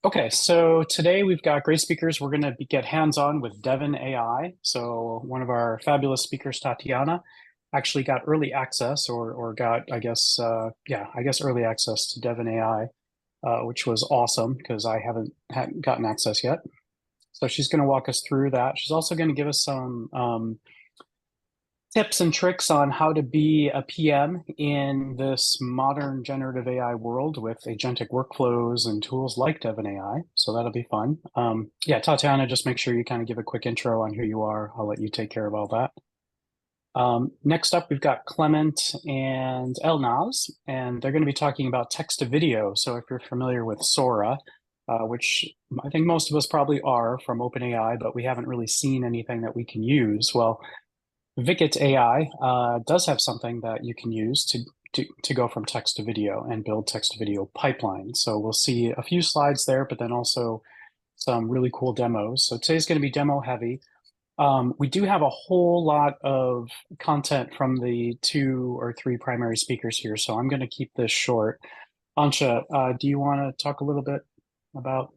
Okay, so today we've got great speakers. We're going to get hands-on with Devin.AI. So one of our fabulous speakers, Tatiana, actually got early access or got, I guess early access to Devin.AI, which was awesome because I hadn't gotten access yet. So she's going to walk us through that. She's also going to give us some tips and tricks on how to be a PM in this modern generative AI world with agentic workflows and tools like Devin.AI. So that'll be fun. Yeah, Tatiana, just make sure you kind of give a quick intro on who you are. I'll let you take care of all that. Next up, we've got Clement and Elnaz, and they're going to be talking about text to video. So if you're familiar with Sora, which I think most of us probably are from OpenAI, but we haven't really seen anything that we can use. Well, Vikit.AI does have something that you can use to go from text to video and build text to video pipelines. So we'll see a few slides there, but then also some really cool demos. So today's going to be demo heavy. We do have a whole lot of content from the 2 or 3 primary speakers here, so I'm going to keep this short. Antje, do you want to talk a little bit about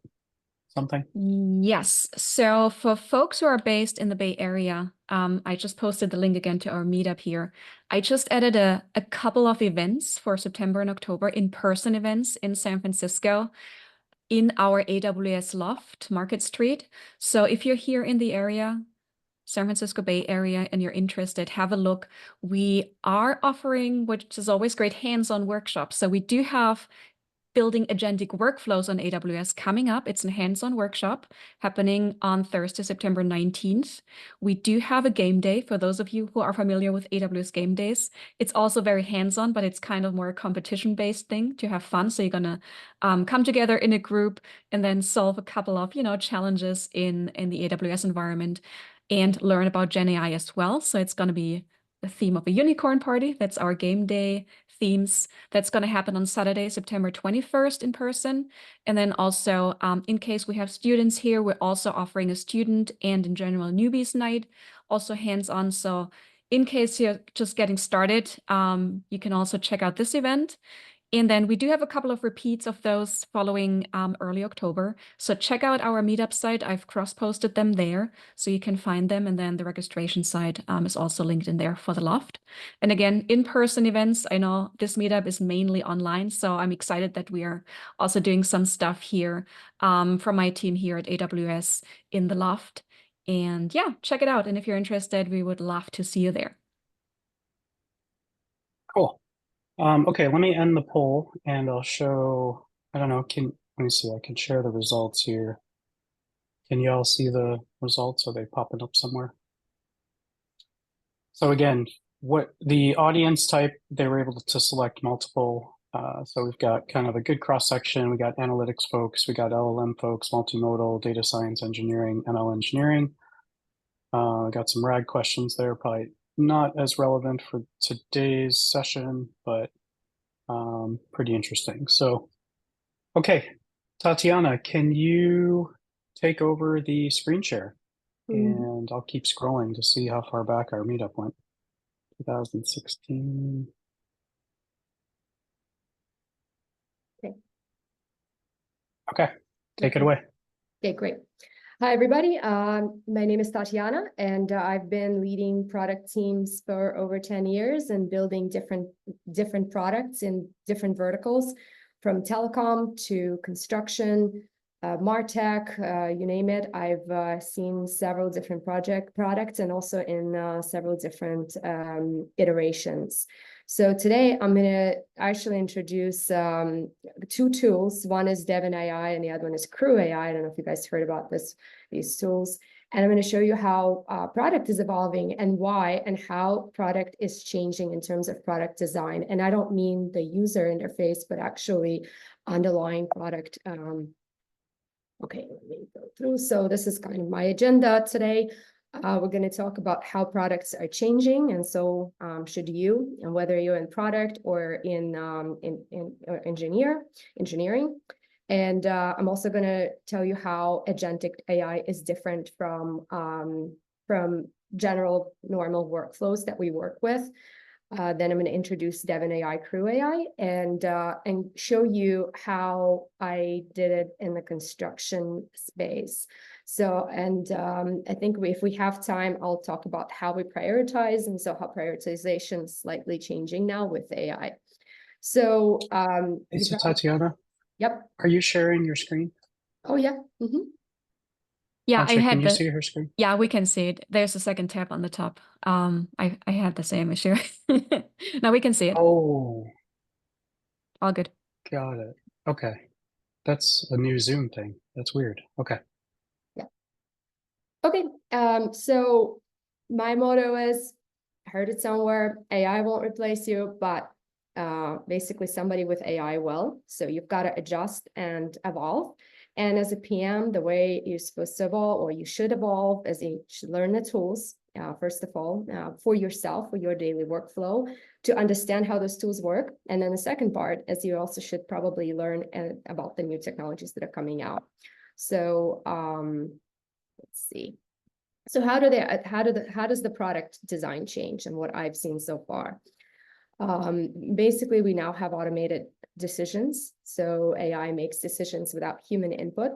something? Yes. So for folks who are based in the Bay Area, I just posted the link again to our meetup here. I just added a couple of events for September and October, in-person events in San Francisco in our AWS Loft, Market Street. So if you're here in the area, San Francisco Bay Area, and you're interested, have a look. We are offering, which is always great, hands-on workshops. So we do have building agentic workflows on AWS coming up. It's a hands-on workshop happening on Thursday, September 19th. We do have a game day for those of you who are familiar with AWS game days. It's also very hands-on, but it's kind of more a competition-based thing to have fun. So you're gonna come together in a group and then solve a couple of, challenges in the AWS environment and learn about GenAI as well. So it's gonna be the theme of a unicorn party. That's our game day themes. That's going to happen on Saturday, September 21st in person. And then also, in case we have students here, we're also offering a student and in general newbies night, also hands-on. So in case you're just getting started, you can also check out this event. And then we do have a couple of repeats of those following early October. So check out our Meetup site. I've cross-posted them there, so you can find them. And then the registration site is also linked in there for the Loft. And again, in-person events. I know this Meetup is mainly online, so I'm excited that we are also doing some stuff here from my team here at AWS in the Loft. And yeah, check it out. And if you're interested, we would love to see you there. Cool. Okay, let me end the poll and I'll show, I don't know, let me see, I can share the results here. Can you all see the results? Are they popping up somewhere? So again, what the audience type, they were able to select multiple. So we've got kind of a good cross section. We got analytics folks, we got LLM folks, multimodal, data science engineering, ML engineering. Got some RAG questions there, probably not as relevant for today's session, but pretty interesting. So, okay, Tatiana, can you take over the screen share? And I'll keep scrolling to see how far back our meetup went. 2016. Okay, take it away. Okay, great. Hi, everybody. My name is Tatiana, and I've been leading product teams for over 10 years and building different products in different verticals, from telecom to construction, martech, you name it. I've seen several different products and also in several different iterations. So today I'm going to actually introduce 2 tools. One is Devin.AI and the other one is Crew.AI. I don't know if you guys heard about these tools. And I'm going to show you how product is evolving and why and how product is changing in terms of product design. And I don't mean the user interface, but actually underlying product. Okay, let me go through. So this is kind of my agenda today. We're going to talk about how products are changing, and so should you, and whether you're in product or in engineering. And I'm also going to tell you how agentic AI is different from general normal workflows that we work with. Then I'm going to introduce Devin.AI, Crew.AI, and show you how I did it in the construction space. So, I think if we have time, I'll talk about how we prioritize, and so how prioritization is slightly changing now with AI. So, Hey, so Tatiana, yep. are you sharing your screen? Oh, yeah. Yeah, Antje, can you see her screen? Yeah, we can see it. There's a second tab on the top. I had the same issue. Now we can see it. Oh, All good. got it. Okay. That's a new Zoom thing. That's weird. Okay. Yeah. Okay. So my motto is, I heard it somewhere, AI won't replace you, but basically somebody with AI will. So you've got to adjust and evolve. And as a PM, the way you're supposed to evolve, or you should evolve, is you should learn the tools, first of all, for yourself, for your daily workflow, to understand how those tools work. And then the second part is you also should probably learn about the new technologies that are coming out. So let's see. So how does the product design change, and what I've seen so far? Basically, we now have automated decisions. So AI makes decisions without human input.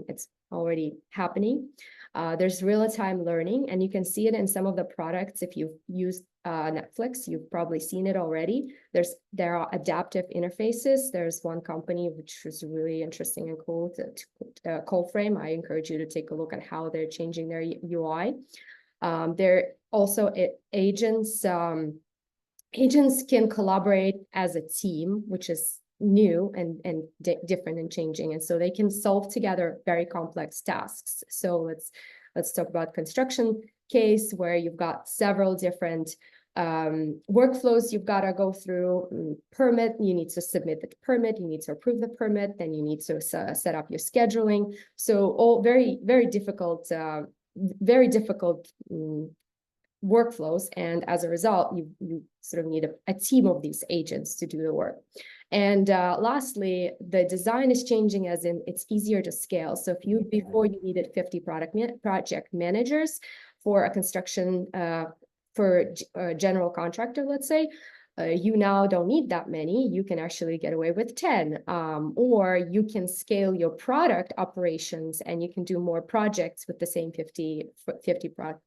It's already happening. There's real-time learning, and you can see it in some of the products. If you've used Netflix, you've probably seen it already. There are adaptive interfaces. There's one company which was really interesting and cool, Coalframe. I encourage you to take a look at how they're changing their UI. There also agents. Agents can collaborate as a team, which is new and different and changing, and so they can solve together very complex tasks. So let's talk about construction case where you've got several different workflows you've got to go through. Permit, you need to submit the permit, you need to approve the permit, then you need to set up your scheduling. So all very difficult workflows, and as a result, you sort of need a team of these agents to do the work. And lastly, the design is changing, as in it's easier to scale. So if before you needed 50 project managers for a construction for a general contractor, let's say, you now don't need that many. You can actually get away with 10, or you can scale your product operations and you can do more projects with the same 50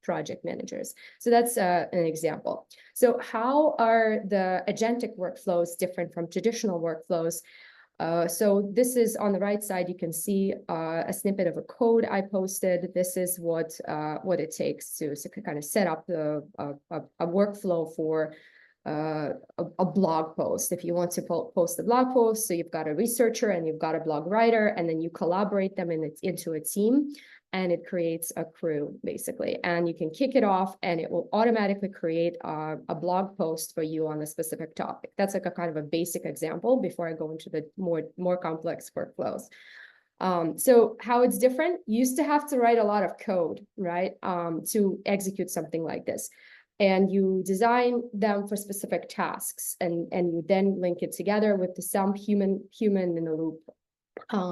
project managers. So that's an example. So how are the agentic workflows different from traditional workflows? So this is on the right side, you can see a snippet of a code I posted. This is what it takes to kind of set up a workflow for a blog post. If you want to post a blog post, so you've got a researcher and you've got a blog writer, and then you collaborate them into a team, and it creates a crew, basically. And you can kick it off, and it will automatically create a blog post for you on a specific topic. That's like a kind of a basic example before I go into the more complex workflows. So how it's different, you used to have to write a lot of code, right, to execute something like this. And you design them for specific tasks, and you then link it together with some human in the loop.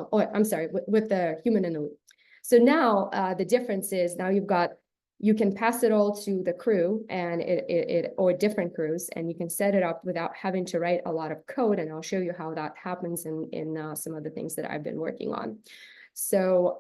With the human in the loop. So now the difference is now you can pass it all to the crew and or different crews, and you can set it up without having to write a lot of code. And I'll show you how that happens in some of the things that I've been working on. So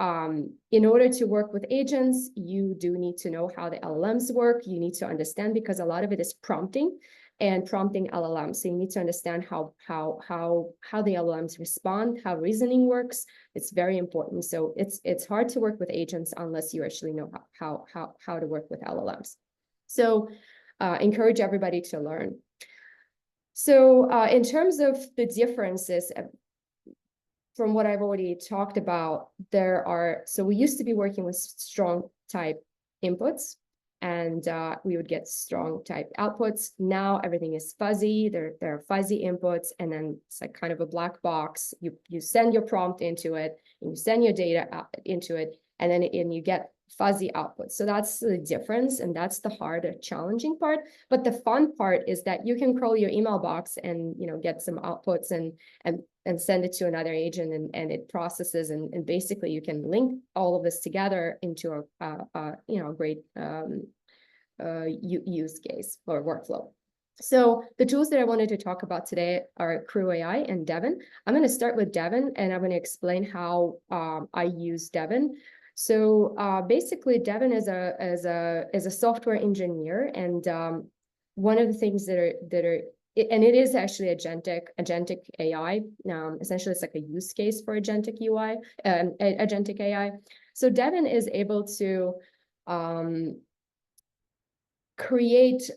in order to work with agents, you do need to know how the LLMs work. You need to understand, because a lot of it is prompting LLMs. So you need to understand how the LLMs respond, how reasoning works. It's very important. So it's hard to work with agents unless you actually know how to work with LLMs. So encourage everybody to learn. So in terms of the differences, from what I've already talked about, so we used to be working with strong type inputs, and we would get strong type outputs. Now everything is fuzzy. There are fuzzy inputs, and then it's like kind of a black box. You send your prompt into it, and you send your data into it, and then you get fuzzy outputs. So that's the difference, and that's the hard, challenging part. But the fun part is that you can crawl your email box and get some outputs and send it to another agent, and it processes, and basically you can link all of this together into a great use case or workflow. So the tools that I wanted to talk about today are Crew.AI and Devin. I'm going to start with Devin, and I'm going to explain how I use Devin. So basically, Devin is a software engineer, and one of the things that are and it is actually agentic AI. Essentially, it's like a use case for agentic UI, agentic AI. So Devin is able to create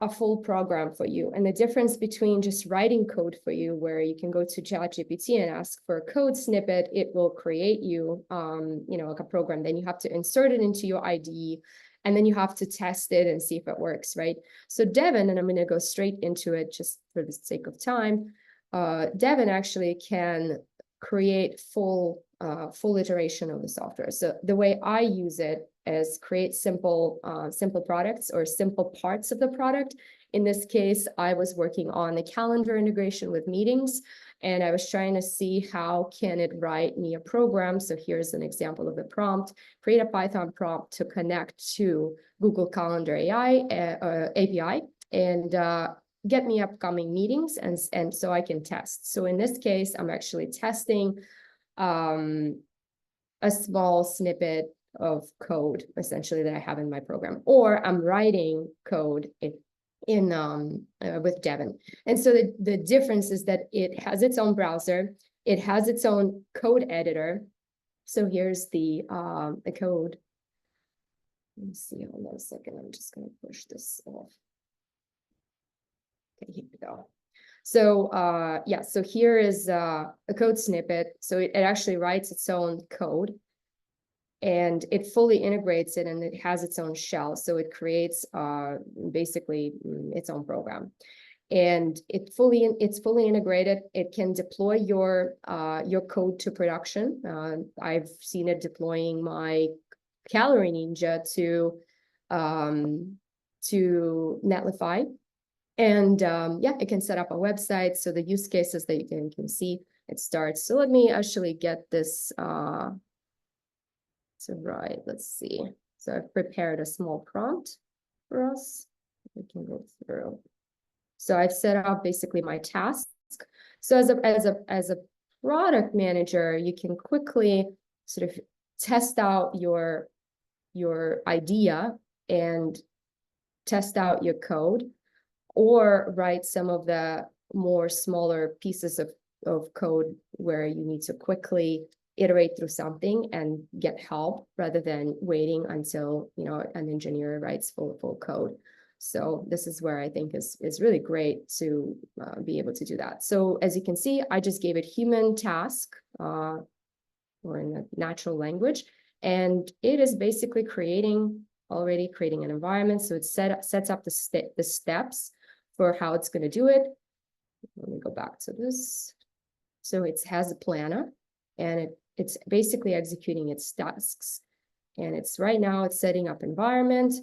a full program for you. And the difference between just writing code for you, where you can go to ChatGPT and ask for a code snippet, it will create you, like a program. Then you have to insert it into your IDE, and then you have to test it and see if it works, right? So Devin, and I'm going to go straight into it just for the sake of time, Devin actually can create full iteration of the software. So the way I use it is create simple products or simple parts of the product. In this case, I was working on the calendar integration with meetings, and I was trying to see how can it write me a program. So here's an example of the prompt: create a Python prompt to connect to Google Calendar AI API and get me upcoming meetings, and so I can test. So in this case, I'm actually testing a small snippet of code essentially that I have in my program, or I'm writing code with Devin. And so the difference is that it has its own browser, it has its own code editor. So here's the code. Let me see, hold on a second. I'm just going to push this off. Okay, here we go. So yeah, so here is a code snippet. So it actually writes its own code, and it fully integrates it, and it has its own shell. So it creates basically its own program. And it's fully integrated. It can deploy your code to production. I've seen it deploying my Calorie Ninja to Netlify. And yeah, it can set up a website. So the use cases that you can see, it starts. So let me actually get this. So right, let's see. So I've prepared a small prompt for us. We can go through. So I've set up basically my task. So as a product manager, you can quickly sort of test out your idea and test out your code, or write some of the more smaller pieces of code where you need to quickly iterate through something and get help, rather than waiting until an engineer writes full code. So this is where I think is really great to be able to do that. So as you can see, I just gave it human task or in a natural language, and it is basically already creating an environment. So it sets up the steps for how it's going to do it. Let me go back to this. So it has a planner, and it's basically executing its tasks. And right now it's setting up environment.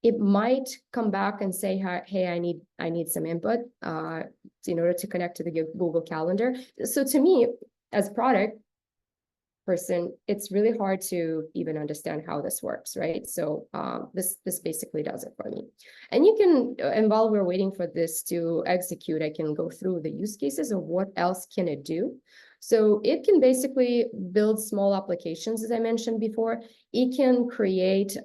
It might come back and say, hey, I need some input in order to connect to the Google Calendar. So to me, as a product person, it's really hard to even understand how this works, right? So this basically does it for me. And you can, and while we're waiting for this to execute, I can go through the use cases of what else can it do. So it can basically build small applications, as I mentioned before. It can create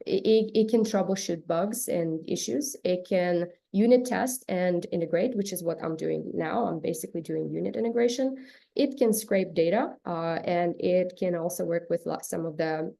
it can troubleshoot bugs and issues. It can unit test and integrate, which is what I'm doing now. I'm basically doing unit integration. It can scrape data, and it can also work with some of the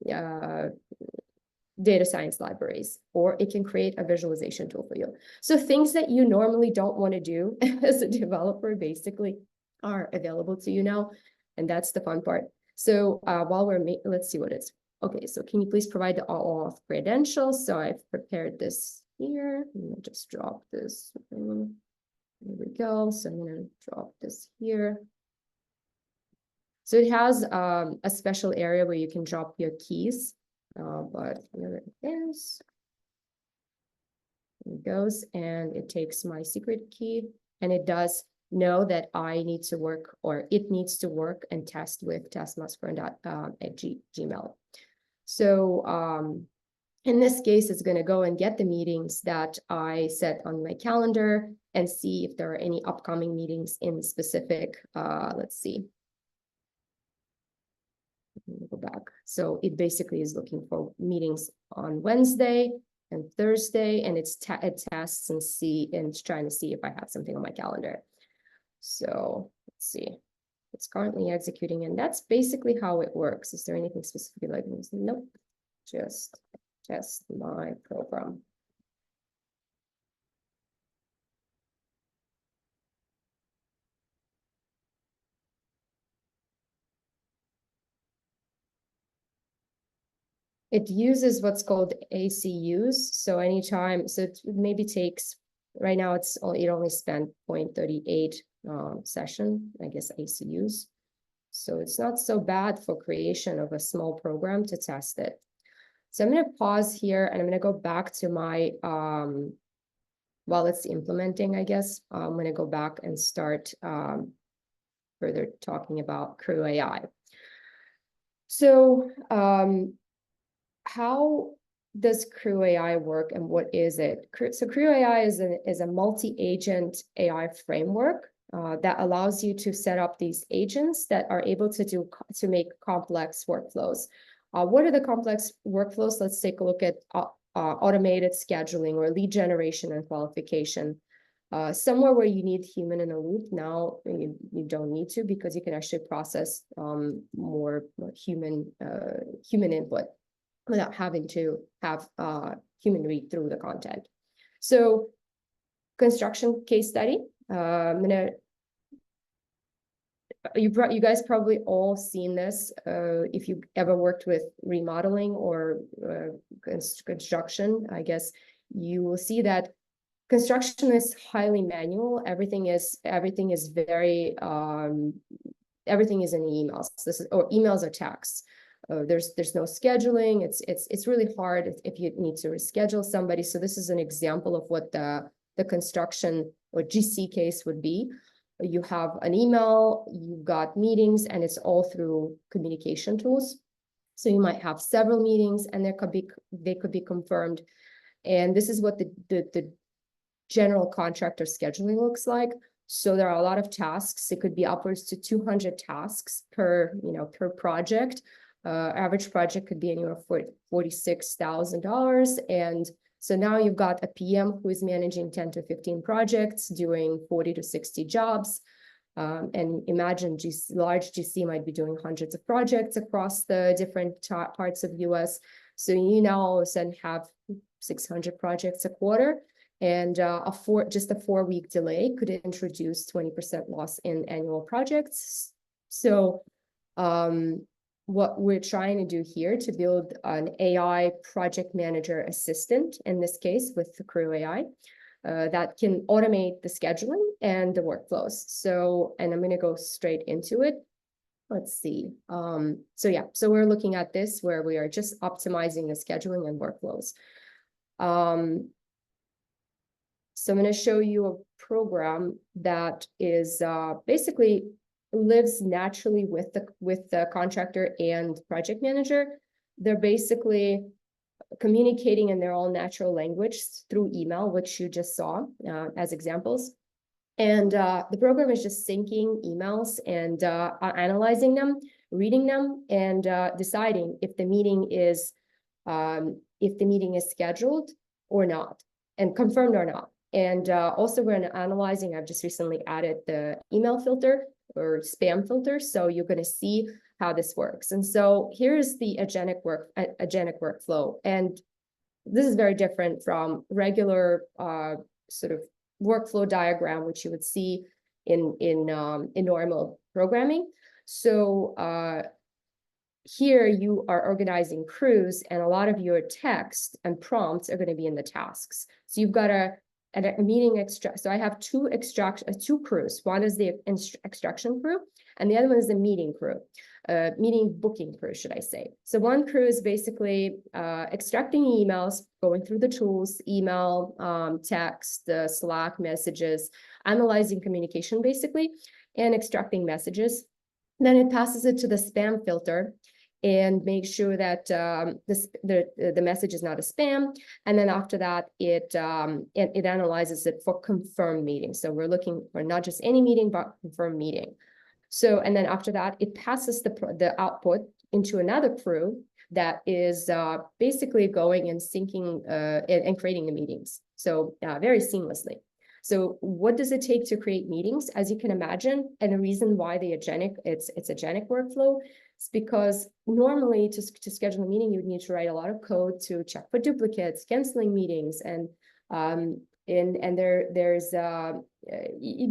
data science libraries, or it can create a visualization tool for you. So things that you normally don't want to do as a developer basically are available to you now, and that's the fun part. So while let's see what it's. Okay, so can you please provide the all-auth credentials? So I've prepared this here. I'm gonna just drop this. There we go. So I'm gonna drop this here. So it has a special area where you can drop your keys, but here it is. It goes, and it takes my secret key, and it does know that I need to work, or it needs to work and test with test Maskaron at Gmail. So In this case, it's going to go and get the meetings that I set on my calendar and see if there are any upcoming meetings in specific. Let's see. Let me go back. So it basically is looking for meetings on Wednesday and Thursday, and it tests and it's trying to see if I have something on my calendar. So let's see. It's currently executing, and that's basically how it works. Is there anything specific like this? Nope. Just test my program. It uses what's called ACUs. So anytime, so it maybe takes, right now it only spent 0.38 session, I guess ACUs. So it's not so bad for creation of a small program to test it. So I'm going to pause here and I'm going to go back to my, while it's implementing, I guess, I'm going to go back and start further talking about Crew.AI. So how does Crew.AI work and what is it? So Crew.AI is a multi-agent AI framework that allows you to set up these agents that are able to make complex workflows. What are the complex workflows? Let's take a look at automated scheduling or lead generation and qualification. Somewhere where you need human in a loop, now you don't need to, because you can actually process more human input without having to have human read through the content. So construction case study. You guys probably all seen this. If you ever worked with remodeling or construction, I guess you will see that construction is highly manual. Everything is very everything is in emails. Or emails or texts. There's no scheduling. It's really hard if you need to reschedule somebody. So this is an example of what the construction or GC case would be. You have an email, you've got meetings, and it's all through communication tools. So you might have several meetings, and they could be confirmed. And this is what the general contractor scheduling looks like. So there are a lot of tasks. It could be upwards to 200 tasks per project. Average project could be anywhere for $46,000. And so now you've got a PM who is managing 10 to 15 projects, doing 40 to 60 jobs. And imagine large GC might be doing hundreds of projects across the different parts of the US. So you now all of a sudden have 600 projects a quarter. And just a 4-week delay could introduce 20% loss in annual projects. So what we're trying to do here to build an AI project manager assistant, in this case with the Crew.AI, that can automate the scheduling and the workflows. So, and I'm going to go straight into it. Let's see. So we're looking at this where we are just optimizing the scheduling and workflows. So I'm going to show you a program that is basically lives naturally with the contractor and project manager. They're basically communicating in their own natural language through email, which you just saw as examples. And the program is just syncing emails and analyzing them, reading them, and deciding if the meeting is scheduled or not, and confirmed or not. And also we're analyzing, I've just recently added the email filter or spam filter. So you're going to see how this works. And so here's the agentic workflow. And this is very different from regular sort of workflow diagram, which you would see in normal programming. So here you are organizing crews, and a lot of your text and prompts are going to be in the tasks. So you've got a meeting extract. So I have two crews. One is the extraction crew, and the other one is the meeting crew, meeting booking crew, should I say. So one crew is basically extracting emails, going through the tools, email, text, Slack messages, analyzing communication basically, and extracting messages. Then it passes it to the spam filter. and make sure that the message is not a spam. And then after that, it analyzes it for confirmed meetings. So we're looking for not just any meeting, but confirmed meeting. So, and then after that, it passes the output into another crew that is basically going and syncing and creating the meetings. So very seamlessly. So what does it take to create meetings? As you can imagine, and the reason why it's Agentic Workflow, is because normally to schedule a meeting, you would need to write a lot of code to check for duplicates, canceling meetings, and there's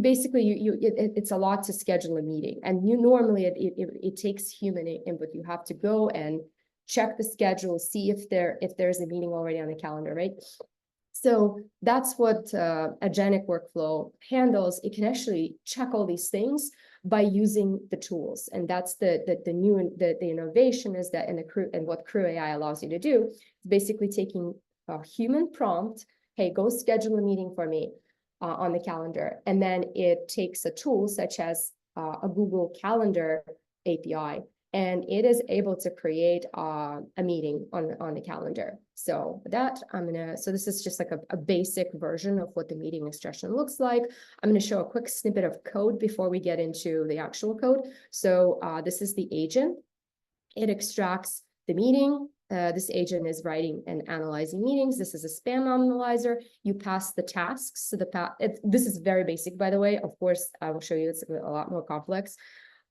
basically it's a lot to schedule a meeting, and normally it takes human input. You have to go and check the schedule, see if there's a meeting already on the calendar, right? So that's what Agentic Workflow handles. It can actually check all these things by using the tools, and that's the innovation is that and what Crew.AI allows you to do is basically taking a human prompt. Hey, go schedule a meeting for me on the calendar, and then it takes a tool such as a Google Calendar API, and it is able to create a meeting on the calendar. So that so this is just like a basic version of what the meeting extraction looks like. I'm gonna show a quick snippet of code before we get into the actual code. So this is the agent. It extracts the meeting. This agent is writing and analyzing meetings. This is a spam analyzer. You pass the tasks. So this is very basic, by the way. Of course, I will show you it's a lot more complex.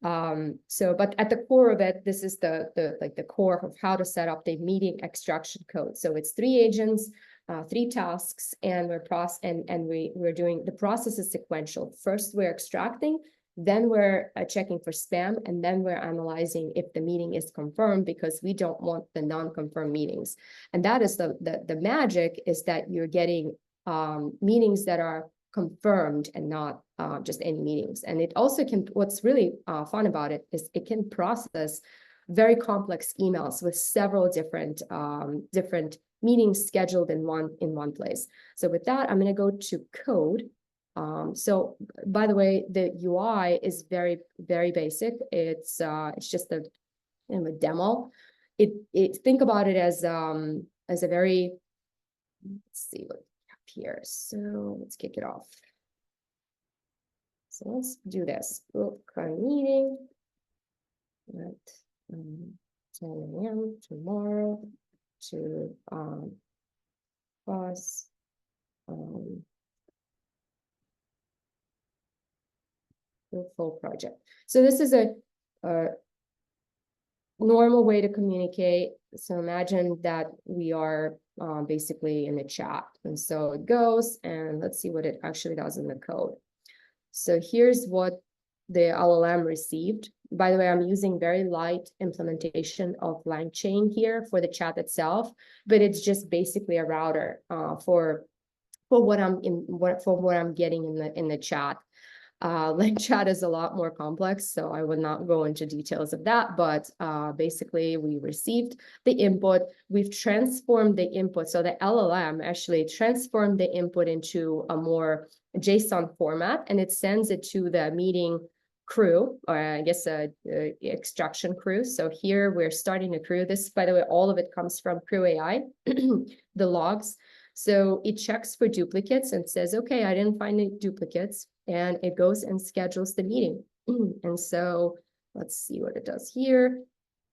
But at the core of it, this is the core of how to set up the meeting extraction code. So it's 3 agents, 3 tasks, and we're doing the process is sequential. First, we're extracting, then we're checking for spam, and then we're analyzing if the meeting is confirmed, because we don't want the non-confirmed meetings. And that is the magic, is that you're getting meetings that are confirmed and not just any meetings. And it also can, what's really fun about it is it can process very complex emails with several different meetings scheduled in one place. So with that, I'm going to go to code. So by the way, the UI is very, very basic. It's just a demo. Think about it as a very, let's see what we have here. So let's kick it off. So let's do this. Book a meeting at 10 a.m. tomorrow to us. The full project. So this is a normal way to communicate. So imagine that we are basically in a chat, and so it goes, and let's see what it actually does in the code. So here's what the LLM received. By the way, I'm using very light implementation of LangChain here for the chat itself, but it's just basically a router for what I'm getting in the chat. LangChat is a lot more complex, so I would not go into details of that, but basically we received the input, we've transformed the input, so the LLM actually transformed the input into a more JSON format, and it sends it to the meeting crew, or I guess extraction crew. So here we're starting a crew. This, by the way, all of it comes from Crew.AI, the logs. So it checks for duplicates and says, okay, I didn't find any duplicates, and it goes and schedules the meeting. And so let's see what it does here.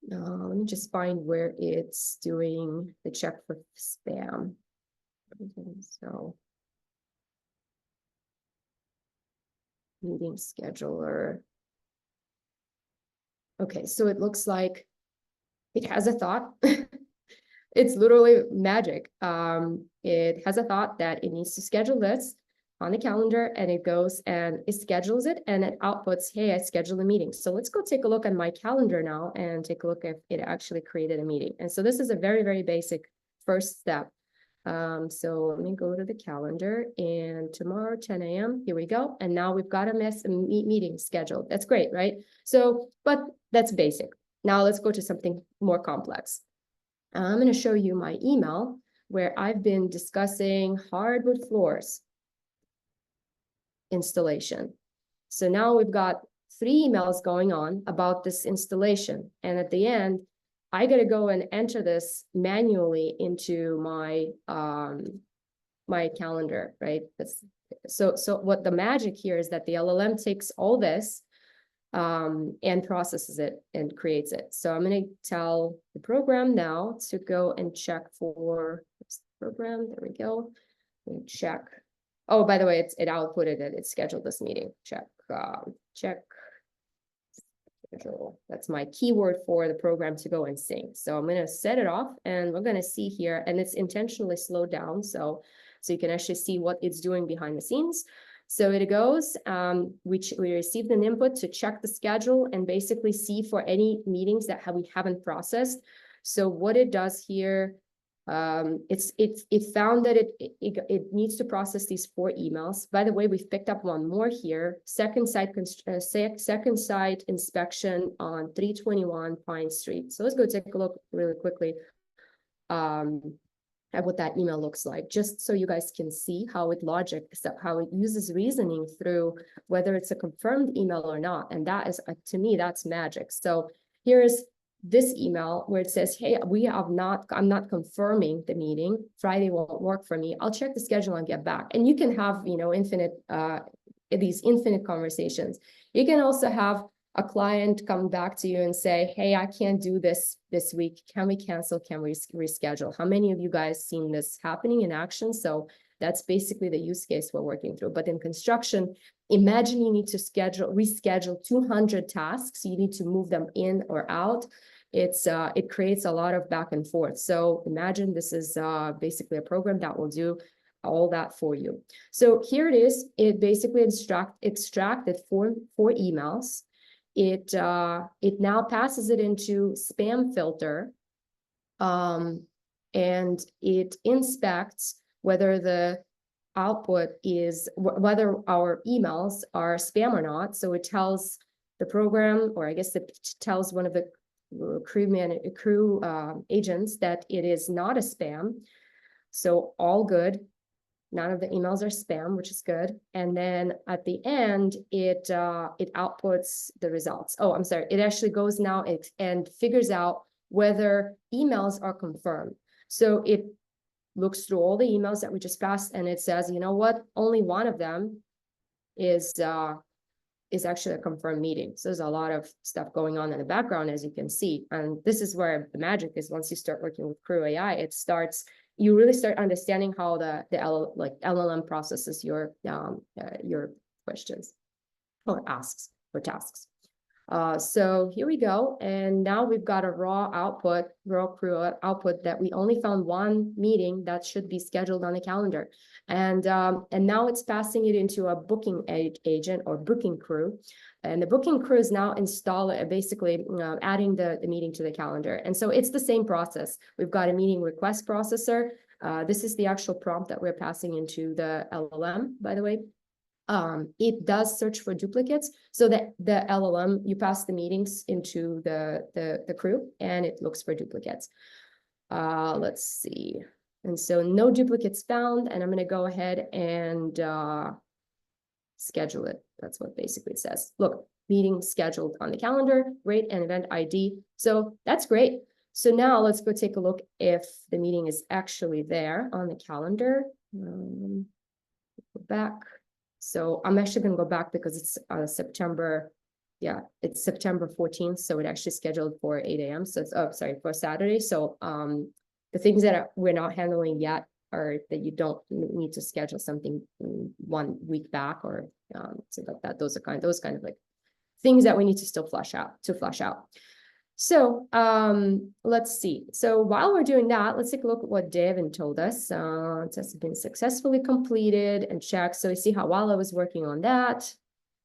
Let me just find where it's doing the check for spam. So meeting scheduler. Okay, so it looks like it has a thought. It's literally magic. It has a thought that it needs to schedule this on the calendar, and it goes and it schedules it, and it outputs, hey, I scheduled a meeting. So let's go take a look at my calendar now and take a look if it actually created a meeting. And so this is a very, very basic first step. So let me go to the calendar, and tomorrow, 10 a.m., here we go. And now we've got a meeting scheduled. That's great, right? So, but that's basic. Now let's go to something more complex. I'm going to show you my email where I've been discussing hardwood floors installation. So now we've got 3 emails going on about this installation. And at the end, I got to go and enter this manually into my my calendar, right? So what the magic here is that the LLM takes all this and processes it and creates it. So I'm going to tell the program now to go and check for this program. There we go. And check. Oh, by the way, it outputted it. It scheduled this meeting. Check. Check. Schedule. That's my keyword for the program to go and sync. So I'm going to set it off, and we're going to see here, and it's intentionally slowed down so you can actually see what it's doing behind the scenes. So it goes, we received an input to check the schedule and basically see for any meetings that we haven't processed. So what it does here, it found that it needs to process these 4 emails. By the way, we've picked up one more here. Second site inspection on 321 Pine Street. So let's go take a look really quickly at what that email looks like, just so you guys can see how it uses reasoning through whether it's a confirmed email or not. And that is, to me, that's magic. So here's this email where it says, hey, I'm not confirming the meeting. Friday won't work for me. I'll check the schedule and get back. And you can have, these infinite conversations. You can also have a client come back to you and say, hey, I can't do this week. Can we cancel? Can we reschedule? How many of you guys seen this happening in action? So that's basically the use case we're working through. But in construction, imagine you need to reschedule 200 tasks. You need to move them in or out. It creates a lot of back and forth. So imagine this is basically a program that will do all that for you. So here it is. It basically extracted four emails. It now passes it into spam filter, and it inspects whether the output is whether our emails are spam or not. So it tells the program, or I guess it tells one of the crew agents that it is not a spam. So all good. None of the emails are spam, which is good. And then at the end, it outputs the results. Oh, I'm sorry. It actually goes now and figures out whether emails are confirmed. So it looks through all the emails that we just passed, and it says, you know what? Only one of them is actually a confirmed meeting. So there's a lot of stuff going on in the background, as you can see. And this is where the magic is. Once you start working with Crew.AI, you really start understanding how the LLM processes your questions or asks or tasks. So here we go. And now we've got a raw Crew output that we only found one meeting that should be scheduled on the calendar. And now it's passing it into a booking agent or booking crew. And the booking crew is now basically adding the meeting to the calendar. And so it's the same process. We've got a meeting request processor. This is the actual prompt that we're passing into the LLM, by the way. It does search for duplicates, so that the LLM, you pass the meetings into the crew, and it looks for duplicates. Let's see. And so no duplicates found, and I'm going to go ahead and schedule it. That's what basically it says. Look, meeting scheduled on the calendar, great, and event ID. So that's great. So now let's go take a look if the meeting is actually there on the calendar. Go back. So I'm actually going to go back because it's September. Yeah, it's September 14th. So it actually scheduled for 8 a.m. So it's, for Saturday. So the things that we're not handling yet are that you don't need to schedule something 1 week back or so like that. Those kind of like things that we need to still flush out. So let's see. So while we're doing that, let's take a look at what Devin told us. It has been successfully completed and checked. So you see how while I was working on that,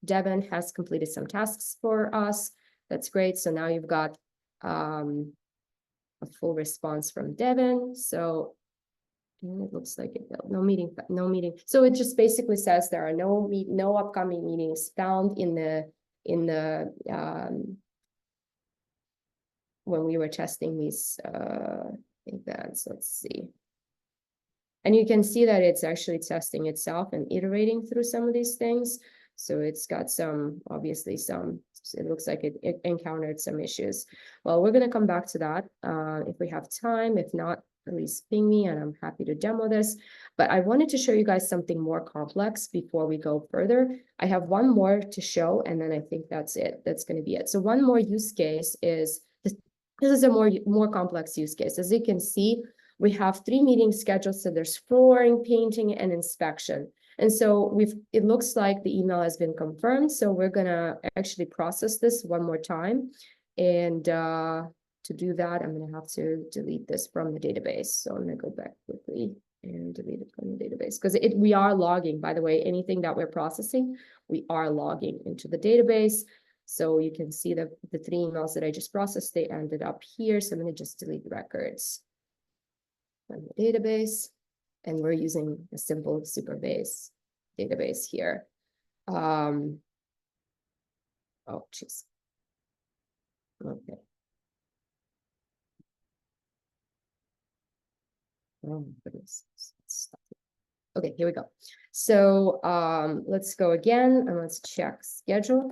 Devin has completed some tasks for us. That's great. So now you've got a full response from Devin. So it looks like no meeting. So it just basically says there are no upcoming meetings found in the when we were testing these events. Let's see. And you can see that it's actually testing itself and iterating through some of these things. So it's got obviously it looks like it encountered some issues. Well, we're going to come back to that if we have time. If not, at least ping me and I'm happy to demo this. But I wanted to show you guys something more complex before we go further. I have one more to show, and then I think that's it. That's going to be it. So one more use case is, this is a more complex use case. As you can see, we have 3 meetings scheduled. So there's flooring, painting, and inspection. And so it looks like the email has been confirmed. So we're going to actually process this one more time. And to do that, I'm going to have to delete this from the database. So I'm going to go back quickly and delete it from the database, because we are logging, by the way, anything that we're processing, we are logging into the database. So you can see the 3 emails that I just processed, they ended up here. So I'm going to just delete records from the database. And we're using a simple Superbase database here. Oh, geez. Okay. Oh my goodness. Okay, here we go. So let's go again and let's check schedule.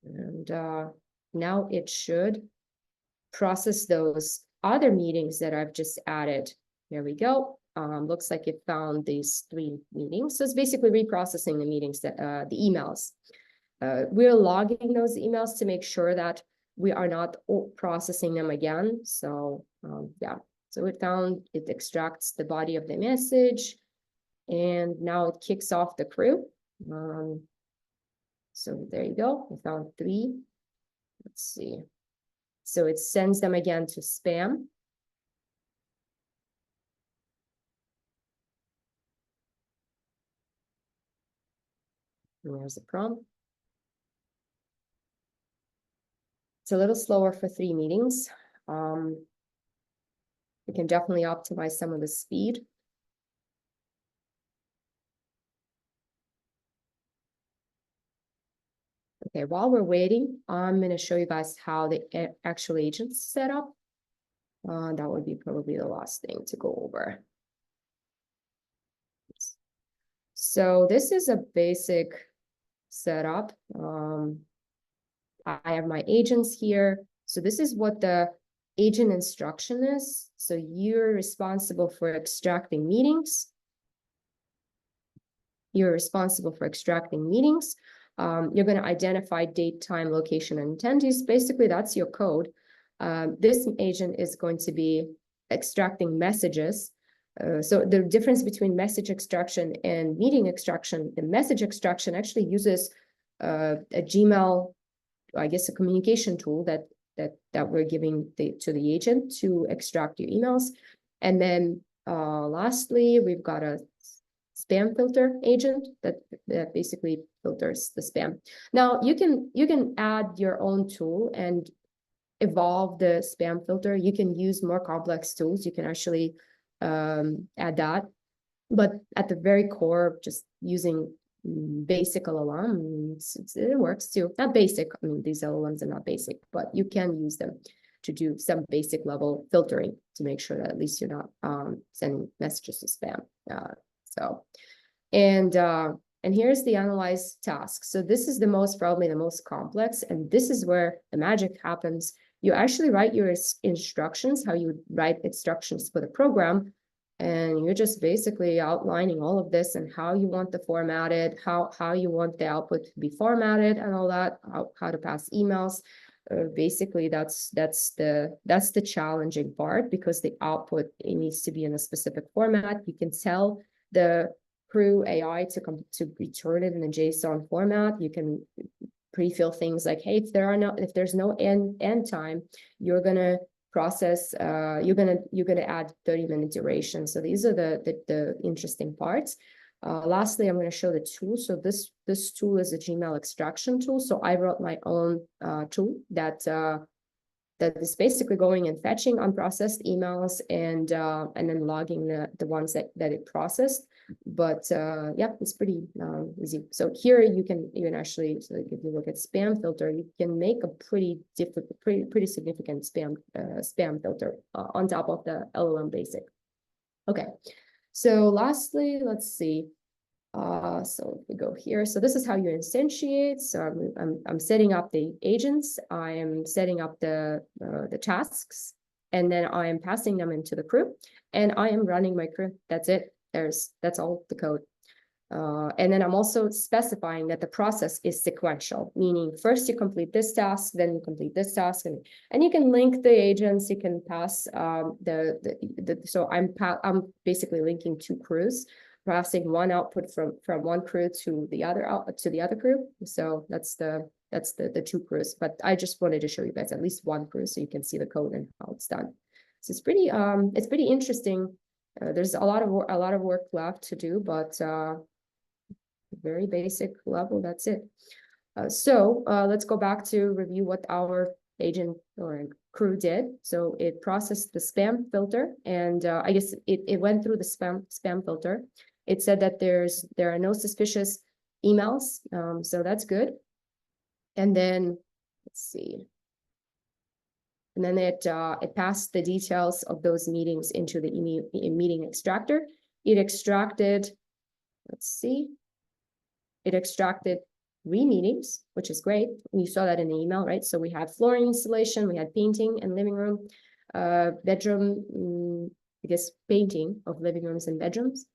And now it should process those other meetings that I've just added. Here we go. Looks like it found these 3 meetings. So it's basically reprocessing the meetings, that the emails. We're logging those emails to make sure that we are not processing them again. So yeah, so it extracts the body of the message, and now it kicks off the crew. So there you go. We found 3. Let's see. So it sends them again to spam. And there's the prompt. It's a little slower for 3 meetings. We can definitely optimize some of the speed. Okay, while we're waiting, I'm going to show you guys how the actual agent's set up. That would be probably the last thing to go over. So this is a basic setup. I have my agents here. So this is what the agent instruction is. So you're responsible for extracting meetings. You're responsible for extracting meetings. You're going to identify date, time, location, and attendees. Basically, that's your code. This agent is going to be extracting messages. So the difference between message extraction and meeting extraction, the message extraction actually uses a Gmail, I guess, a communication tool that we're giving to the agent to extract your emails. And then lastly, we've got a spam filter agent that basically filters the spam. Now you can add your own tool and evolve the spam filter. You can use more complex tools. You can actually add that. But at the very core, just using basic LLM, it works too. Not basic. I mean, these LLMs are not basic, but you can use them to do some basic level filtering to make sure that at least you're not sending messages to spam. And here's the analyze task. So this is probably the most complex, and this is where the magic happens. You actually write your instructions, how you would write instructions for the program, and you're just basically outlining all of this and how you want the formatted, how you want the output to be formatted and all that, how to pass emails. Basically, that's the challenging part, because the output, it needs to be in a specific format. You can tell the Crew.AI to return it in a JSON format. You can pre-fill things like, hey, if there's no end time, you're gonna process, you're gonna add 30-minute duration. So these are the interesting parts. Lastly, I'm going to show the tool. So this tool is a Gmail extraction tool. So I wrote my own tool that is basically going and fetching unprocessed emails and then logging the ones that it processed. But yeah, it's pretty easy. So here you can actually, so if you look at spam filter, you can make a pretty significant spam filter on top of the LLM basic. Okay. So lastly, let's see. So if we go here, so this is how you instantiate. So I'm setting up the agents. I am setting up the tasks, and then I am passing them into the crew, and I am running my crew. That's it. That's all the code. And then I'm also specifying that the process is sequential, meaning first you complete this task, then you complete this task, and you can link the agents. You can pass so I'm basically linking two crews, passing one output from one crew to the other crew. So that's the two crews. But I just wanted to show you guys at least one crew so you can see the code and how it's done. So it's pretty interesting. There's a lot of work left to do, but very basic level, that's it. So let's go back to review what our agent or crew did. So it processed the spam filter, and I guess it went through the spam filter. It said that there are no suspicious emails, so that's good. And then let's see. And then it passed the details of those meetings into the meeting extractor. It extracted, let's see. It extracted 3 meetings, which is great. You saw that in the email, right? So we had flooring installation, we had painting and living room, bedroom, I guess painting of living rooms and bedrooms,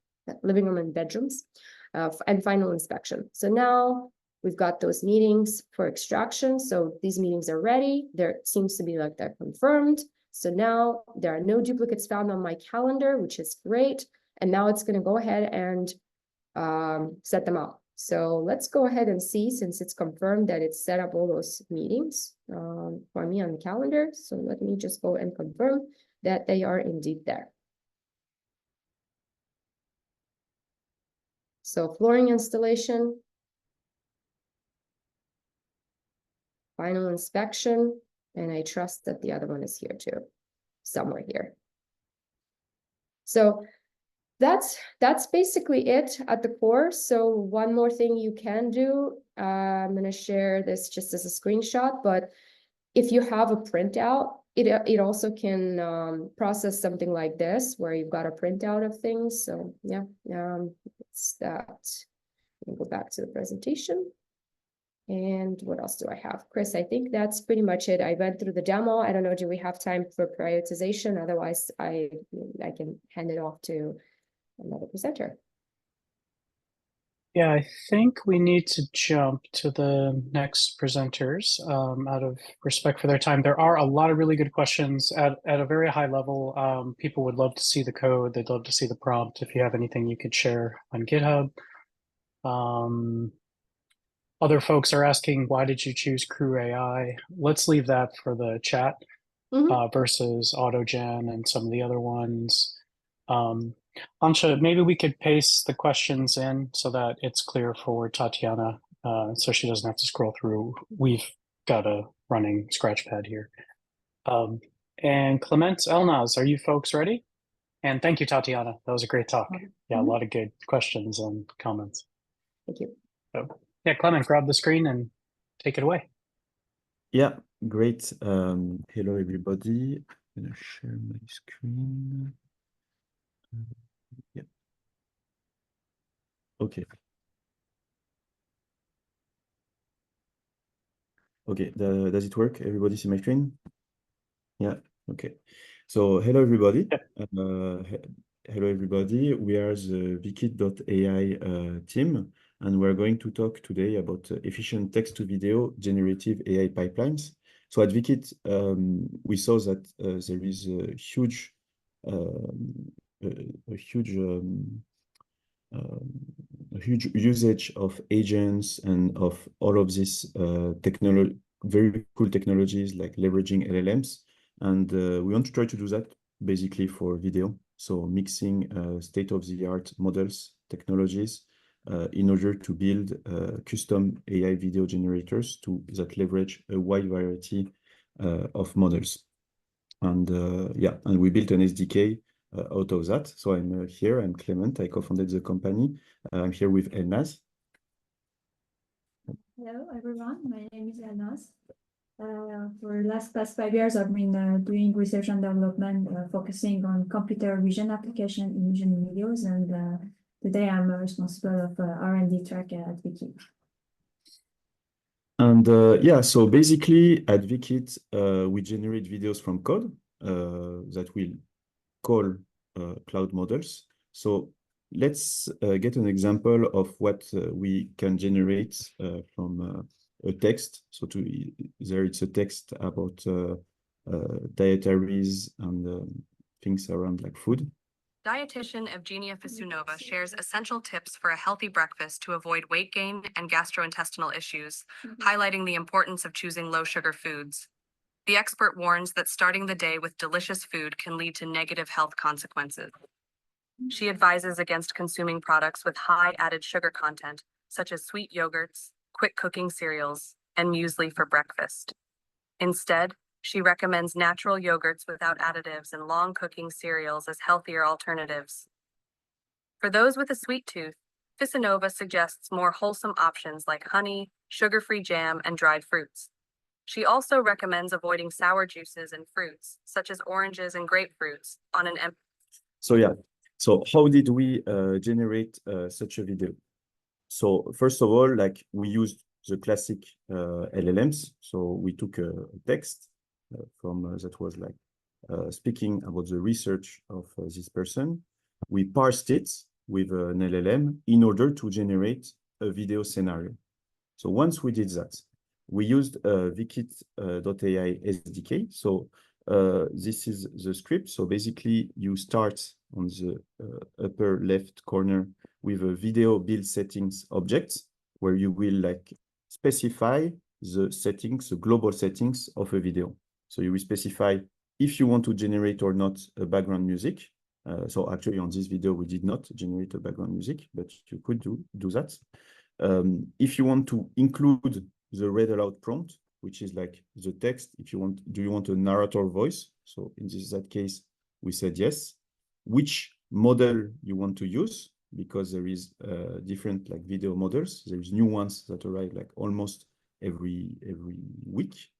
and final inspection. So now we've got those meetings for extraction. So these meetings are ready. There seems to be like they're confirmed. So now there are no duplicates found on my calendar, which is great. And now it's going to go ahead and set them up. So let's go ahead and see, since it's confirmed that it's set up all those meetings for me on the calendar. So let me just go and confirm that they are indeed there. So flooring installation, final inspection, and I trust that the other one is here too, somewhere here. So that's basically it at the core. So one more thing you can do, I'm going to share this just as a screenshot, but if you have a printout, it also can process something like this, where you've got a printout of things. So yeah, it's that. Let me go back to the presentation. And what else do I have? Chris, I think that's pretty much it. I went through the demo. I don't know, do we have time for prioritization? Otherwise, I can hand it off to another presenter. Yeah, I think we need to jump to the next presenters out of respect for their time. There are a lot of really good questions at a very high level. People would love to see the code. They'd love to see the prompt. If you have anything you could share on GitHub. Other folks are asking, why did you choose Crew.AI? Let's leave that for the chat versus AutoGen and some of the other ones. Antje, maybe we could paste the questions in so that it's clear for Tatiana, so she doesn't have to scroll through. We've got a running scratchpad here. And Clement, Elnaz, are you folks ready? And thank you, Tatiana. That was a great talk. Yeah, a lot of good questions and comments. Thank you. So, yeah, Clement, grab the screen and take it away. Yeah, great. Hello, everybody. I'm going to share my screen. Yeah. Okay. Okay, does it work? Everybody see my screen? Yeah, okay. So hello, everybody. Hello, everybody. We are the Vikit.AI team, and we're going to talk today about efficient text-to-video generative AI pipelines. So at Vikit, we saw that there is a huge usage of agents and of all of these very cool technologies like leveraging LLMs. And we want to try to do that basically for video. So mixing state-of-the-art models, technologies, in order to build custom AI video generators that leverage a wide variety of models. And yeah, and we built an SDK out of that. So I'm here, I'm Clement, I co-founded the company. I'm here with Elnaz. Hello, everyone. My name is Elnaz. For the past 5 years, I've been doing research and development, focusing on computer vision application in vision videos and today I'm responsible of R&D track at Vikit. And yeah, so basically at Vikit, we generate videos from code that will call cloud models. So let's get an example of what we can generate from a text. So there it's a text about dietaries and things around like food. Dietitian Evgenia Fisunova shares essential tips for a healthy breakfast to avoid weight gain and gastrointestinal issues, highlighting the importance of choosing low-sugar foods. The expert warns that starting the day with delicious food can lead to negative health consequences. She advises against consuming products with high added sugar content, such as sweet yogurts, quick cooking cereals, and muesli for breakfast. Instead, she recommends natural yogurts without additives and long cooking cereals as healthier alternatives. For those with a sweet tooth, Fisunova suggests more wholesome options like honey, sugar-free jam, and dried fruits. She also recommends avoiding sour juices and fruits, such as oranges and grapefruits, on an empty. So yeah, so how did we generate such a video? So first of all, like we used the classic LLMs. So we took a text from that was like speaking about the research of this person. We parsed it with an LLM in order to generate a video scenario. So once we did that, we used Vikit.AI SDK. So this is the script. So basically you start on the upper left corner with a video build settings object where you will like specify the settings, the global settings of a video. So you will specify if you want to generate or not a background music. So actually on this video, we did not generate a background music, but you could do that. If you want to include the read aloud prompt, which is like the text, if you want, do you want a narrator voice? So in that case, we said yes. Which model you want to use, because there is different like video models. There's new ones that arrive like almost every week.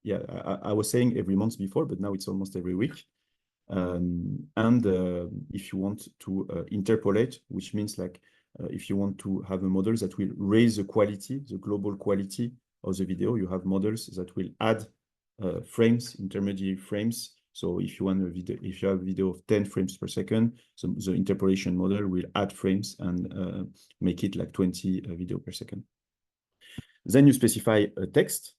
Yeah, I was saying every month before, but now it's almost every week. If you want to interpolate, which means like if you want to have a model that will raise the quality, the global quality of the video, you have models that will add frames, intermediate frames. So if you want a video, if you have a video of 10 frames per second, so the interpolation model will add frames and make it like 20 video per second. Then you specify a text.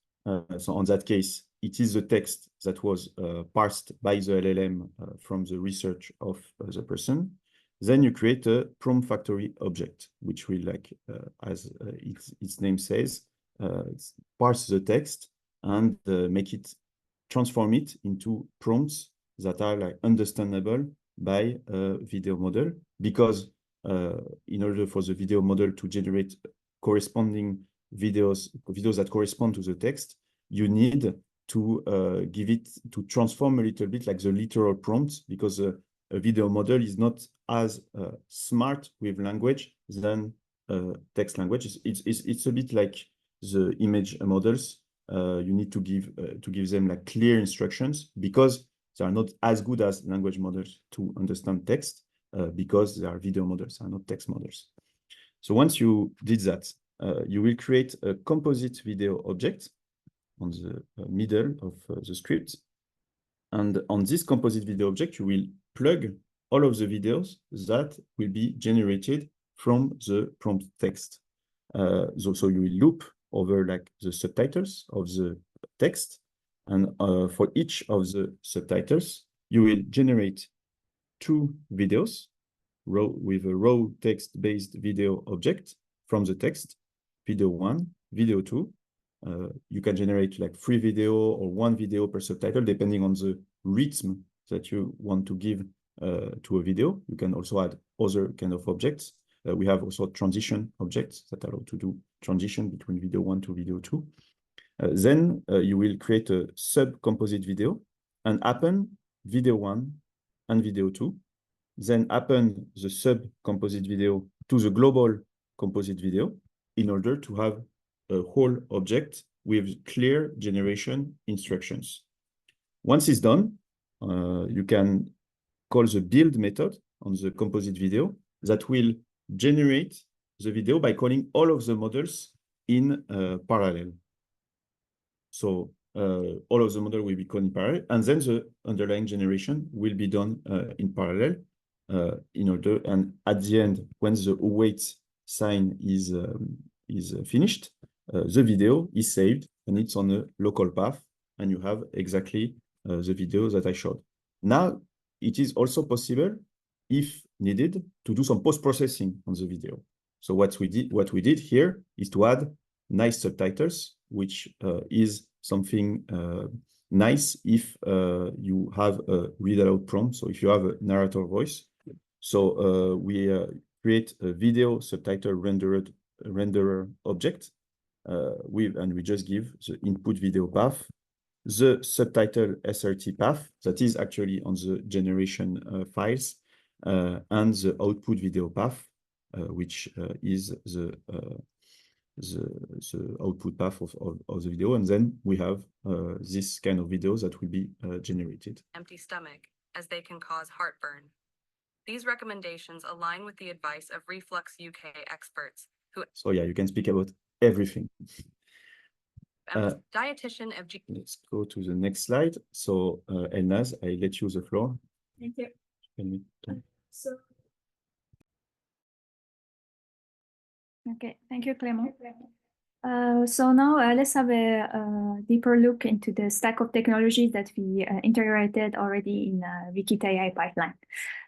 So on that case, it is the text that was parsed by the LLM from the research of the person. Then you create a prompt factory object, which will like, as its name says, parse the text and transform it into prompts that are like understandable by a video model, because in order for the video model to generate corresponding videos that correspond to the text, you need to give it to transform a little bit like the literal prompts, because a video model is not as smart with language than text language. It's a bit like the image models. You need to give them like clear instructions, because they are not as good as language models to understand text, because they are video models, are not text models. So once you did that, you will create a composite video object on the middle of the script. And on this composite video object, you will plug all of the videos that will be generated from the prompt text. So you will loop over like the subtitles of the text. And for each of the subtitles, you will generate 2 videos with a raw text-based video object from the text, video 1, video 2. You can generate like 3 video or 1 video per subtitle, depending on the rhythm that you want to give to a video. You can also add other kind of objects. We have also transition objects that allow to do transition between video 1 to video 2. Then you will create a sub-composite video and append video 1 and video 2. Then append the sub-composite video to the global composite video in order to have a whole object with clear generation instructions. Once it's done, you can call the build method on the composite video that will generate the video by calling all of the models in parallel. So all of the model will be called in parallel, and then the underlying generation will be done in parallel in order. And at the end, when the await sign is finished, the video is saved and it's on a local path, and you have exactly the video that I showed. Now, it is also possible, if needed, to do some post-processing on the video. So what we did here is to add nice subtitles, which is something nice if you have a read aloud prompt. So if you have a narrator voice, so we create a video subtitle renderer object and we just give the input video path, the subtitle SRT path that is actually on the generation files, and the output video path, which is the output path of the video. And then we have this kind of videos that will be generated. Empty stomach, as they can cause heartburn. These recommendations align with the advice of Reflux UK experts who... So yeah, you can speak about everything. Dietitian of Let's go to the next slide. So Elnaz, I let you the floor. Thank you. So, okay, thank you, Clément. So now let's have a deeper look into the stack of technologies that we integrated already in Vikit.AI pipeline.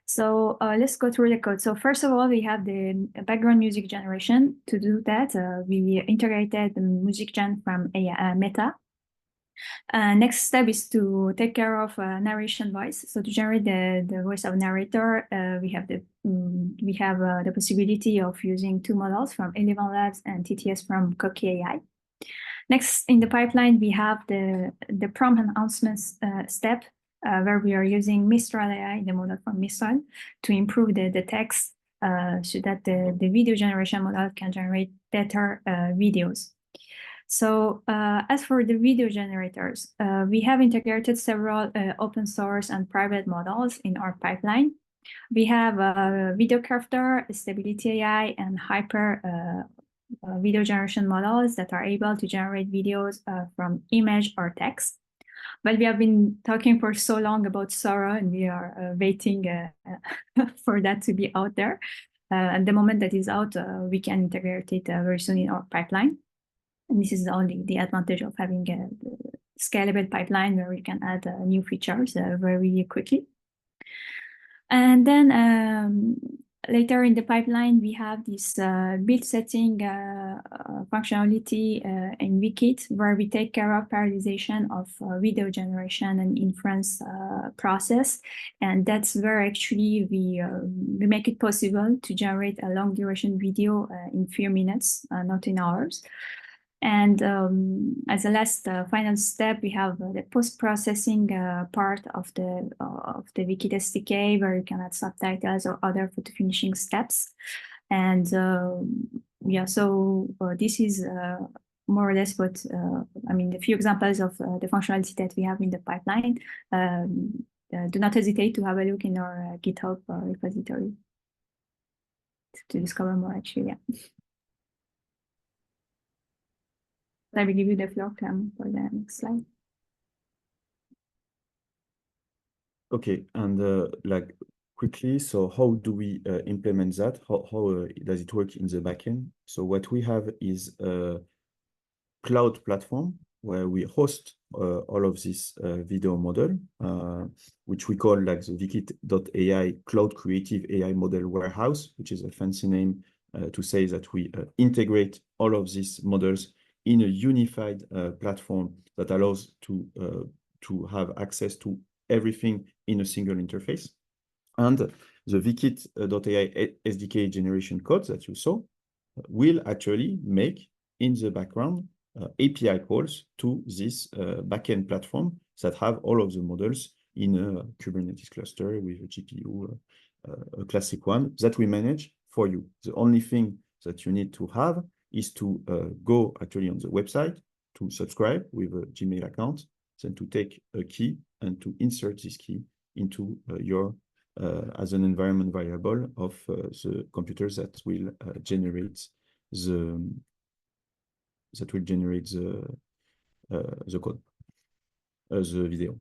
So let's go through the code. So first of all, we have the background music generation. To do that, we integrated the music gen from Meta. Next step is to take care of narration voice. So to generate the voice of narrator, we have the possibility of using two models from Eleven Labs and TTS from Crew.AI. Next in the pipeline, we have the prompt enhancements step, where we are using Mistral AI, the model from Mistral, to improve the text so that the video generation model can generate better videos. So as for the video generators, we have integrated several open source and private models in our pipeline. We have Video Crafter, Stability AI, and Hyper video generation models that are able to generate videos from image or text. But we have been talking for so long about Sora, and we are waiting for that to be out there. And the moment that is out, we can integrate it very soon in our pipeline. And this is only the advantage of having a scalable pipeline where we can add new features very quickly. And then later in the pipeline, we have this build setting functionality in Vikit, where we take care of parallelization of video generation and inference process. And that's where actually we make it possible to generate a long duration video in few minutes, not in hours. And as a last final step, we have the post-processing part of the Vikit SDK, where you can add subtitles or other photo finishing steps. And yeah, so this is more or less what, I mean, a few examples of the functionality that we have in the pipeline. Do not hesitate to have a look in our GitHub repository to discover more, actually, yeah. I will give you the floor, Clem, for the next slide. Okay, and like quickly, so how do we implement that? How does it work in the backend? So what we have is a cloud platform where we host all of this video model, which we call like the Vikit.AI Cloud Creative AI Model Warehouse, which is a fancy name to say that we integrate all of these models in a unified platform that allows to have access to everything in a single interface. And the Vikit.AI SDK generation code that you saw will actually make in the background API calls to this backend platform that have all of the models in a Kubernetes cluster with a GPU, a classic one that we manage for you. The only thing that you need to have is to go actually on the website to subscribe with a Gmail account, then to take a key and to insert this key into your as an environment variable of the computers that will generate the code, the video.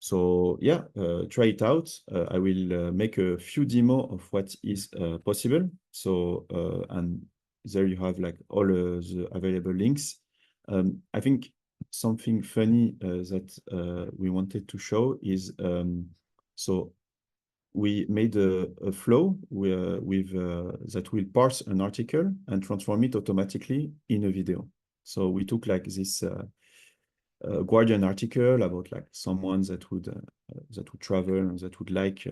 So yeah, try it out. I will make a few demo of what is possible. So and there you have like all the available links. I think something funny that we wanted to show is so we made a flow with that will parse an article and transform it automatically in a video. So we took like this Guardian article about like someone that would travel and that would like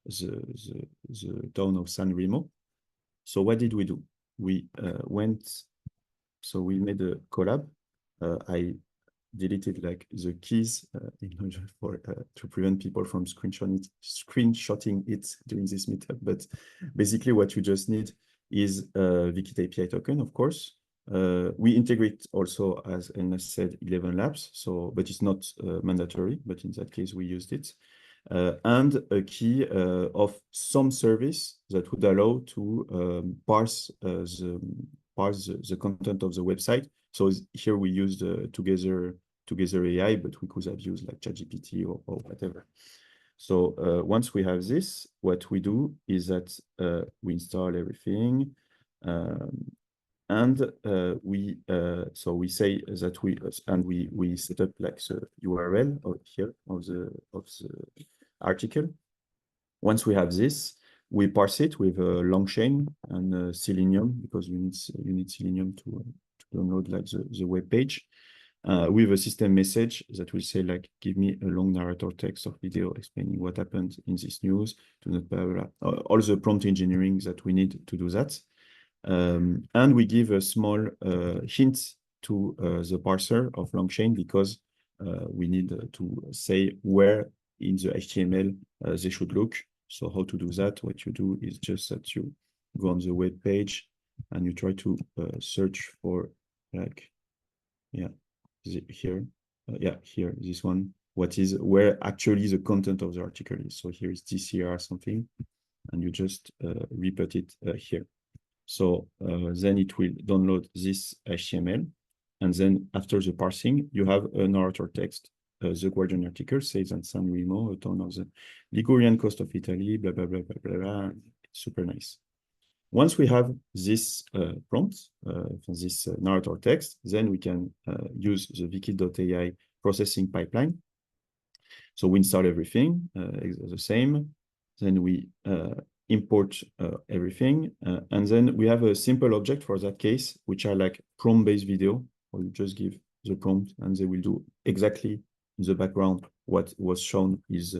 the town of San Remo. So what did we do? We we made a collab. I deleted like the keys in order for to prevent people from screenshotting it during this meetup. But basically, what you just need is Vikit.AI token, of course. We integrate also, as Elna said, 11 labs. So, but it's not mandatory. But in that case, we used it. And a key of some service that would allow to parse the content of the website. So here we used Together AI, but we could have used like ChatGPT or whatever. So once we have this, what we do is that we install everything, and we say that we set up like the URL here of the article. Once we have this, we parse it with a long chain and Selenium, because you need Selenium to download like the web page, with a system message that will say like, give me a long narrator text or video explaining what happened in this news, to not blah, blah, blah. All the prompt engineering that we need to do that. And we give a small hint to the parser of long chain, because we need to say where in the HTML they should look. So how to do that? What you do is just that you go on the web page and you try to search for like, here, here, this one, where actually the content of the article is. So here is TCR something, and you just repeat it here. So then it will download this HTML, and then after the parsing, you have a narrator text. The Guardian article says that San Remo, a town of the Ligurian coast of Italy, blah, blah, blah, blah, blah, blah. Super nice. Once we have this prompt, this narrator text, then we can use the Vikit.AI processing pipeline. So we install everything, the same. Then we import everything. And then we have a simple object for that case, which are like prompt-based video, or you just give the prompt and they will do exactly in the background what was shown is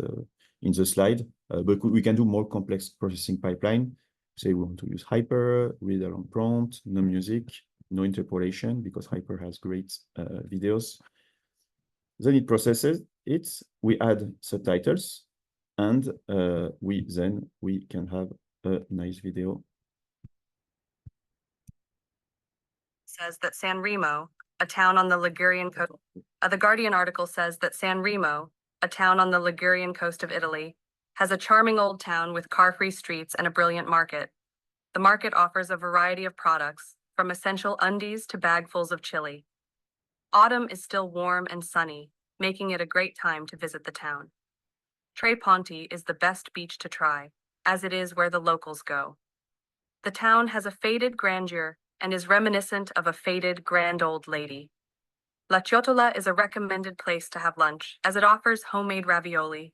in the slide. But we can do more complex processing pipeline. Say we want to use Hyper, read along prompt, no music, no interpolation, because Hyper has great videos. Then it processes it. We add subtitles, and we can have a nice video. Says that San Remo, a town on the Ligurian coast. The Guardian article says that San Remo, a town on the Ligurian coast of Italy, has a charming old town with car-free streets and a brilliant market. The market offers a variety of products, from essential undies to bagfuls of chili. Autumn is still warm and sunny, making it a great time to visit the town. Tre Ponti is the best beach to try, as it is where the locals go. The town has a faded grandeur and is reminiscent of a faded grand old lady. La Ciotola is a recommended place to have lunch, as it offers homemade ravioli.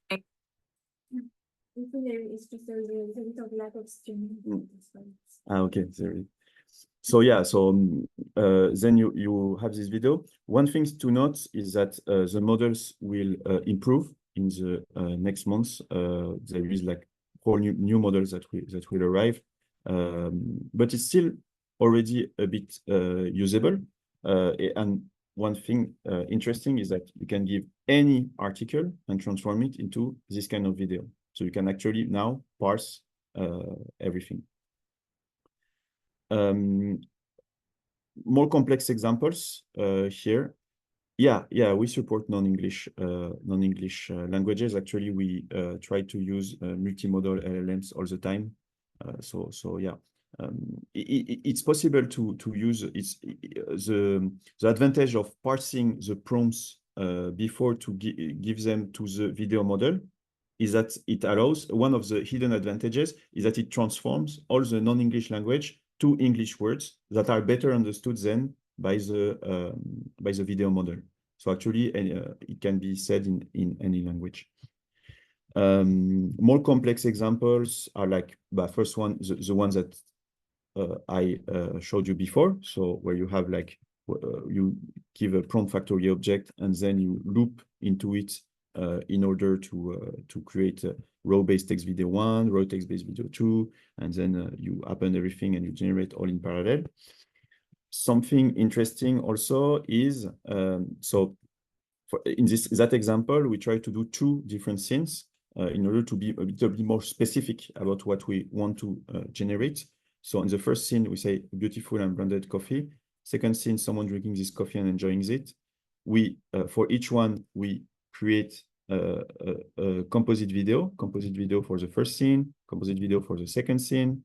It's just there's a little lack of streaming. Okay, sorry. So yeah, so then you have this video. One thing to note is that the models will improve in the next months. There is like whole new models that will arrive, but it's still already a bit usable. And one thing interesting is that you can give any article and transform it into this kind of video. So you can actually now parse everything. More complex examples here. Yeah, we support non-English languages. Actually, we try to use multimodal LLMs all the time. So yeah, it's possible to use the advantage of parsing the prompts before to give them to the video model is that it allows, one of the hidden advantages is that it transforms all the non-English language to English words that are better understood than by the video model. So actually, it can be said in any language. More complex examples are like, first one, the ones that I showed you before. So where you have like, you give a prompt factory object and then you loop into it in order to create a row-based text video 1, row text-based video 2, and then you append everything and you generate all in parallel. Something interesting also is, so in that example, we try to do 2 different scenes in order to be a little bit more specific about what we want to generate. So in the first scene, we say beautiful and branded coffee. Second scene, someone drinking this coffee and enjoying it. We, for each one, we create a composite video for the first scene, composite video for the second scene.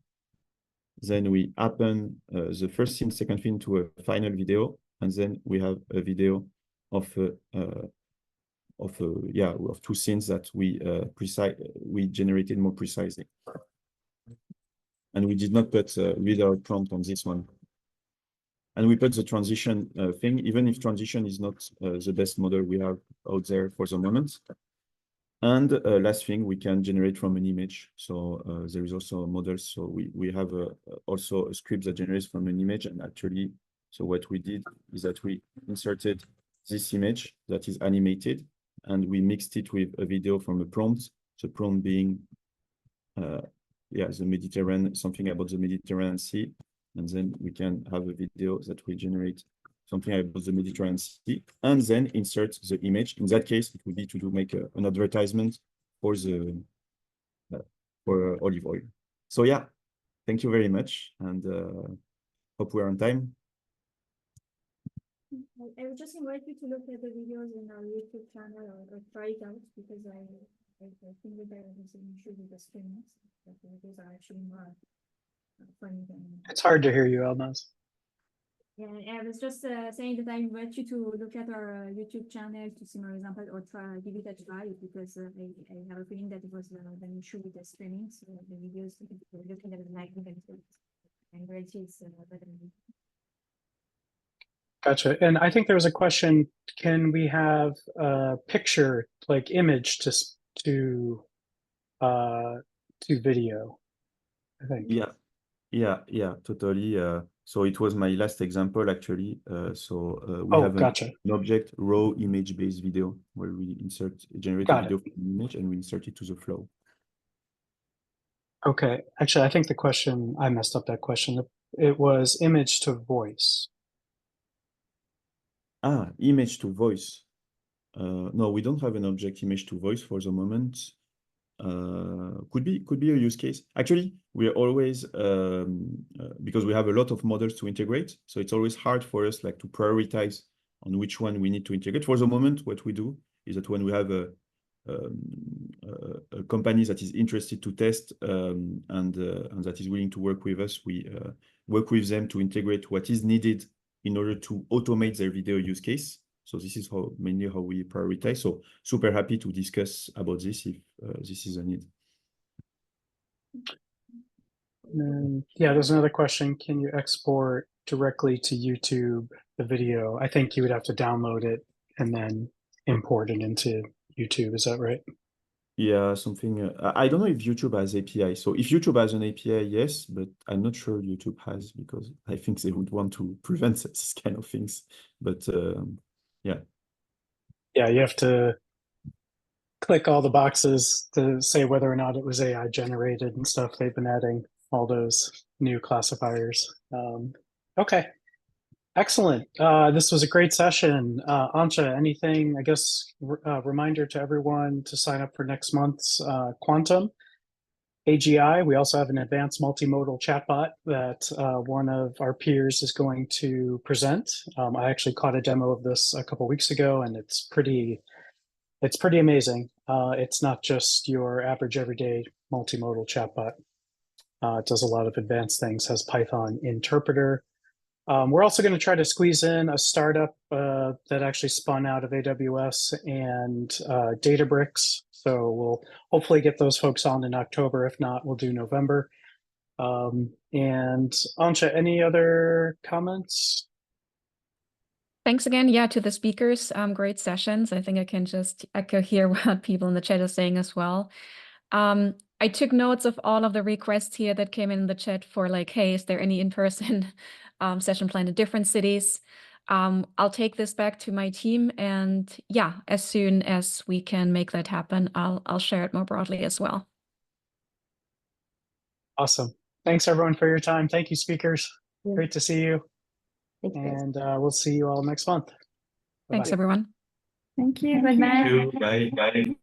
Then we append the first scene, second scene to a final video, and then we have a video of 2 scenes that we generated more precisely. And we did not put without prompt on this one. And we put the transition thing, even if transition is not the best model we have out there for the moment. And last thing, we can generate from an image. So there is also a model. So we have also a script that generates from an image. And actually, so what we did is that we inserted this image that is animated, and we mixed it with a video from a prompt. The prompt being, the Mediterranean, something about the Mediterranean Sea. And then we can have a video that will generate something about the Mediterranean Sea, and then insert the image. In that case, it would be to make an advertisement for the for olive oil. So yeah, thank you very much, and hope we're on time. I would just invite you to look at the videos in our YouTube channel or try it out, because I think that there is an issue with the streams. The videos are actually more funny than. It's hard to hear you, Elnaz. Yeah, I was just saying that I invite you to look at our YouTube channel to see more examples or give it a try, because I have a feeling that it was an issue with the streaming. So the videos, looking at the lighting and where it is better. Gotcha. And I think there was a question, can we have a picture, like image to video, I think. Yeah, totally. So it was my last example, actually. We have gotcha. an object, raw image-based video, where we generate a video from an image and we insert it to the flow. Okay. Actually, I think the question, I messed up that question. It was image to voice. Image to voice. No, we don't have an object image to voice for the moment. Could be a use case. Actually, we are always because we have a lot of models to integrate, so it's always hard for us like to prioritize on which one we need to integrate. For the moment, what we do is that when we have a company that is interested to test and that is willing to work with us, we work with them to integrate what is needed in order to automate their video use case. So this is mainly how we prioritize. So super happy to discuss about this if this is a need. Yeah, there's another question. Can you export directly to YouTube the video? I think you would have to download it and then import it into YouTube. Is that right? Yeah, something. I don't know if YouTube has API. So if YouTube has an API, yes, but I'm not sure YouTube has, because I think they would want to prevent this kind of things. But yeah. Yeah, you have to click all the boxes to say whether or not it was AI generated and stuff. They've been adding all those new classifiers. Okay, excellent. This was a great session. Antje, anything, I guess, reminder to everyone to sign up for next month's Quantum? AGI, we also have an advanced multimodal chatbot that one of our peers is going to present. I actually caught a demo of this a couple weeks ago, and it's pretty amazing. It's not just your average everyday multimodal chatbot. It does a lot of advanced things, has Python interpreter. We're also going to try to squeeze in a startup that actually spun out of AWS and Databricks. So we'll hopefully get those folks on in October. If not, we'll do November. And Antje, any other comments? Thanks again, yeah, to the speakers. Great sessions. I think I can just echo here what people in the chat are saying as well. I took notes of all of the requests here that came in the chat for like, hey, is there any in-person session planned in different cities? I'll take this back to my team, and yeah, as soon as we can make that happen, I'll share it more broadly as well. Awesome. Thanks everyone for your time. Thank you, speakers. Yeah. Great to see you. Thank you, guys. And we'll see you all next month. Thanks, Bye-bye. everyone. Thank you. Thank Goodbye. you. Bye. Bye.